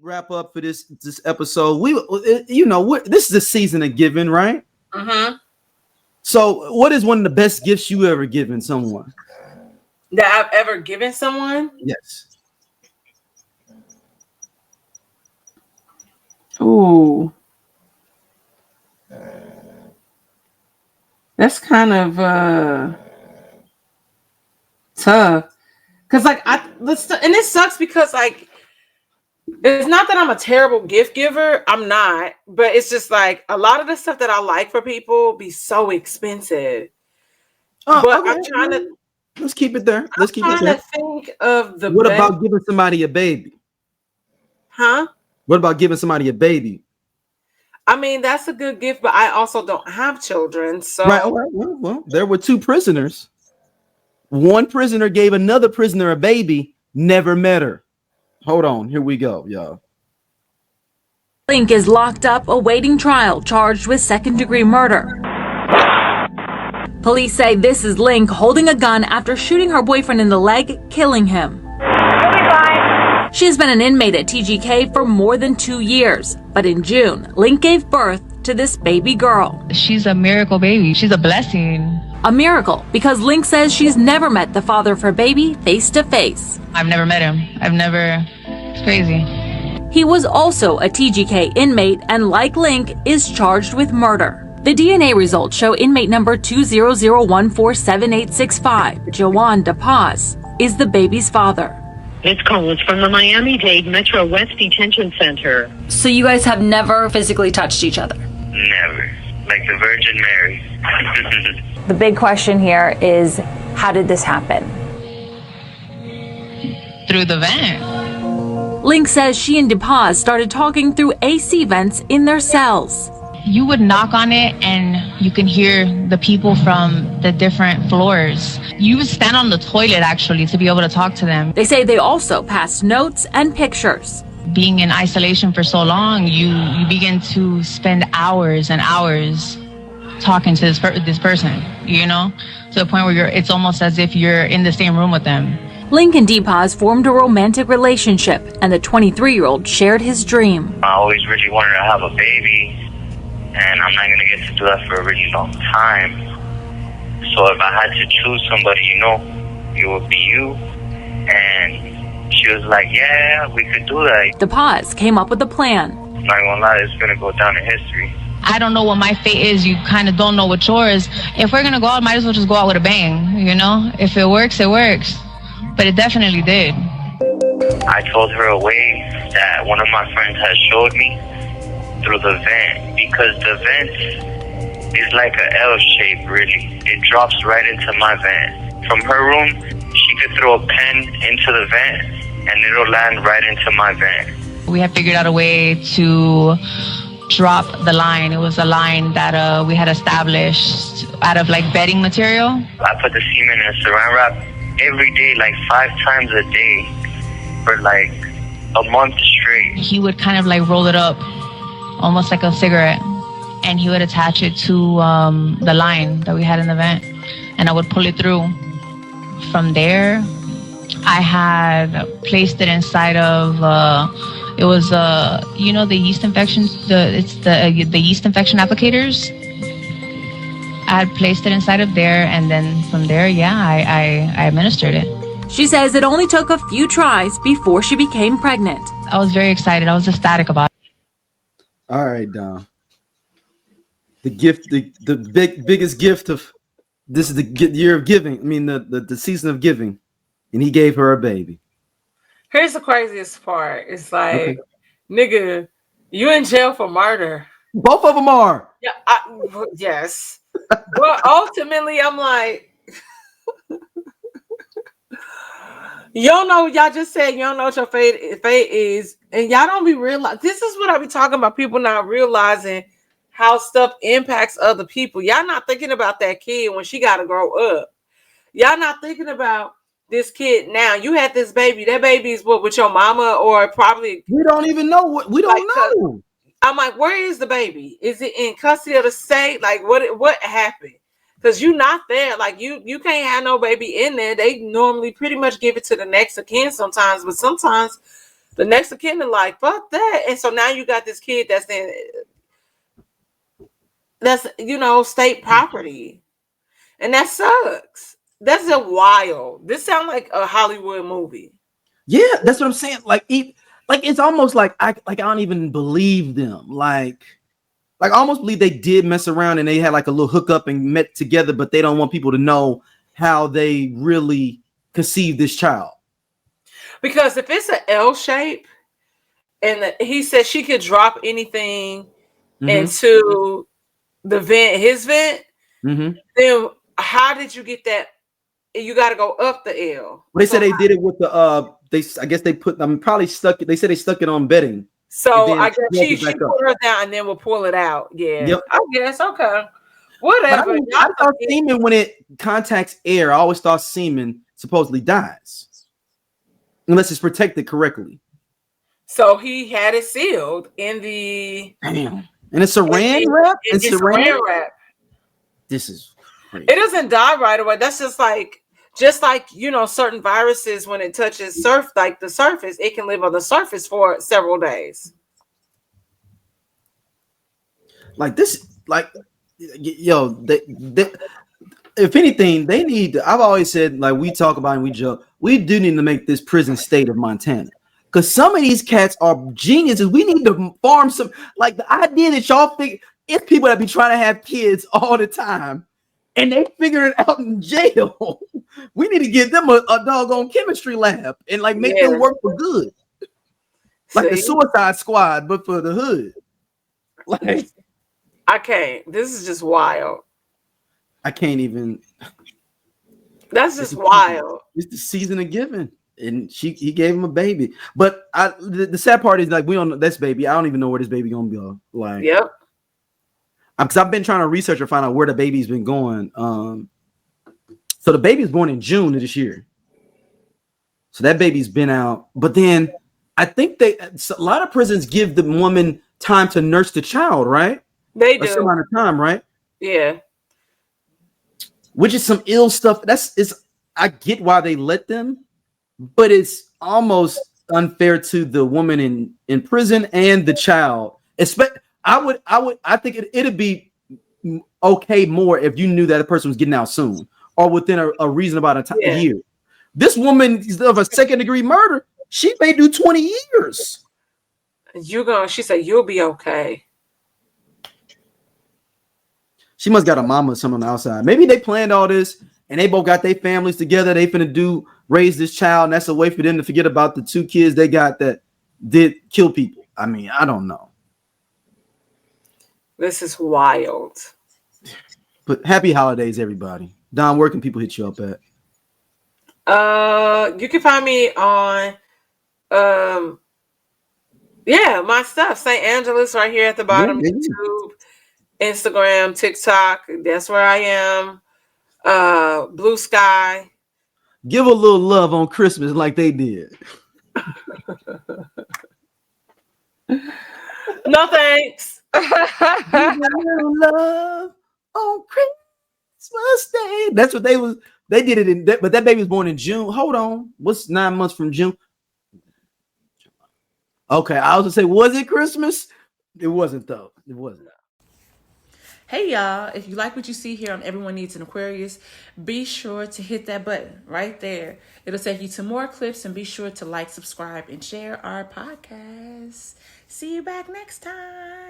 wrap up for this episode. This is the season of giving, right? Mm-hmm. So, what is one of the best gifts you ever given someone? That I've ever given someone? Yes. Ooh. That's kind of tough. Cause and it sucks because like it's not that I'm a terrible gift giver. I'm not, but it's just like a lot of the stuff that I like for people be so expensive. Oh, but okay. I'm trying to let's keep it there. Let's keep it trying there. to think of the What best. about giving somebody a baby? Huh? What about giving somebody a baby? I mean, that's a good gift, but I also don't have children. So Right. Well, there were two prisoners. One prisoner gave another prisoner a baby, never met her. Hold on. Here we go, y'all. Link is locked up awaiting trial, charged with second-degree murder. Police say this is Link holding a gun after shooting her boyfriend in the leg, killing him. She has been an inmate at TGK for more than 2 years, but in June, Link gave birth to this baby girl. She's a miracle baby. She's a blessing. A miracle because Link says she's never met the father of her baby face to face. I've never met him. It's crazy. He was also a TGK inmate and, like Link, is charged with murder. The DNA results show inmate number 200147865, Joan Depaz, is the baby's father. This call is from the Miami-Dade Metro West Detention Center. So you guys have never physically touched each other? Never. Like the Virgin Mary. The big question here is, how did this happen? Through the vent. Link says she and Depaz started talking through AC vents in their cells. You would knock on it and you can hear the people from the different floors. You would stand on the toilet actually to be able to talk to them. They say they also passed notes and pictures. Being in isolation for so long, you begin to spend hours and hours talking to this person, to the point where it's almost as if you're in the same room with them. Link and Depaz formed a romantic relationship, and the 23-year-old shared his dream. I always really wanted to have a baby, and I'm not going to get to do that for a really long time. So if I had to choose somebody, it would be you. And she was like, yeah, we could do that. Depaz came up with a plan. I'm not going to lie, it's going to go down in history. I don't know what my fate is. You kind of don't know what yours. If we're going to go out, might as well just go out with a bang, If it works, it works. But it definitely did. I told her a way that one of my friends had showed me through the vent, because the vent is like an L shape, really. It drops right into my vent. From her room, she could throw a pen into the vent, and it'll land right into my vent. We had figured out a way to drop the line. It was a line that we had established out of bedding material. I put the semen in a saran wrap every day, 5 times a day for a month straight. He would kind of roll it up almost like a cigarette, and he would attach it to the line that we had in the vent, and I would pull it through. From there, I had placed it inside of it was the yeast infection, the yeast infection applicators. I had placed it inside of there, and then from there, I administered it. She says it only took a few tries before she became pregnant. I was very excited. I was ecstatic about it. All right, Dom. The gift, the biggest gift of this is the year of giving. I mean, the season of giving, and he gave her a baby. Here's the craziest part. It's like, nigga, you in jail for murder. Both of them are. Yeah. Yes. But ultimately, I'm like, y'all just said you don't know what your fate is, and y'all don't be realizing. This is what I be talking about, people not realizing how stuff impacts other people. Y'all not thinking about that kid when she got to grow up. Y'all not thinking about this kid now. You had this baby. That baby is what, with your mama, or probably we don't even know what we don't know. I'm like, where is the baby? Is it in custody of the state? Like, what happened? Because you're not there. Like, you can't have no baby in there. They normally pretty much give it to the next of kin sometimes, but sometimes The next of kin are like, fuck that. And so now you got this kid that's state property. And that sucks. That's a wild. This sounds like a Hollywood movie. Yeah, that's what I'm saying. Like it's almost like I don't even believe them. Like I almost believe they did mess around and they had like a little hookup and met together, but they don't want people to know how they really conceived this child. Because if it's an L shape, and he said she could drop anything into the vent, his vent, then how did you get that? You got to go up the L. They said they did it with the I guess they put probably stuck it. They said they stuck it on bedding. So I guess she put her down and then we'll pull it out. Yeah. Yep. I guess okay. Whatever. I thought semen, when it contacts air, I always thought semen supposedly dies unless it's protected correctly. So he had it sealed in the and it's saran wrap. It's saran wrap. This is crazy. It doesn't die right away. That's just like certain viruses, when it touches the surface, it can live on the surface for several days. Like this, if anything, they need to, I've always said, like we talk about and we joke, we do need to make this prison state of Montana. Because some of these cats are geniuses. We need to farm some, like the idea that y'all think it's people that be trying to have kids all the time and they figure it out in jail. We need to give them a doggone chemistry lab and like make them work for good. Like the Suicide Squad, but for the hood. Like I can't. This is just wild. I can't even. That's just wild. It's the season of giving. And he gave him a baby. But the sad part is like we don't know this baby. I don't even know where this baby gonna go. Like, yep. Because I've been trying to research or find out where the baby's been going. So the baby was born in June of this year. So that baby's been out. But then I think a lot of prisons give the woman time to nurse the child, right? They do. A certain amount of time, right? Yeah. Which is some ill stuff. I get why they let them, but it's almost unfair to the woman in prison and the child. I think it'd be okay more if you knew that a person was getting out soon or within a reasonable amount of time, a year. This woman of a second-degree murder, she may do 20 years. She said you'll be okay. She must got a mama or something on the outside. Maybe they planned all this and they both got their families together. They finna raise this child, and that's a way for them to forget about the 2 kids they got that did kill people. I mean, I don't know. This is wild. But happy holidays, everybody. Don, where can people hit you up at? You can find me on my stuff. St. Angela's right here at the bottom. YouTube, Instagram, TikTok. That's where I am. Blue Sky. Give a little love on Christmas like they did. No thanks. Love on Christmas Day. That's what they did it but that baby was born in June. Hold on. What's 9 months from June? Okay, I was gonna say, was it Christmas? It wasn't though. It wasn't. Hey y'all, if you like what you see here on Everyone Needs an Aquarius, be sure to hit that button right there. It'll take you to more clips, and be sure to like, subscribe, and share our podcast. See you back next time.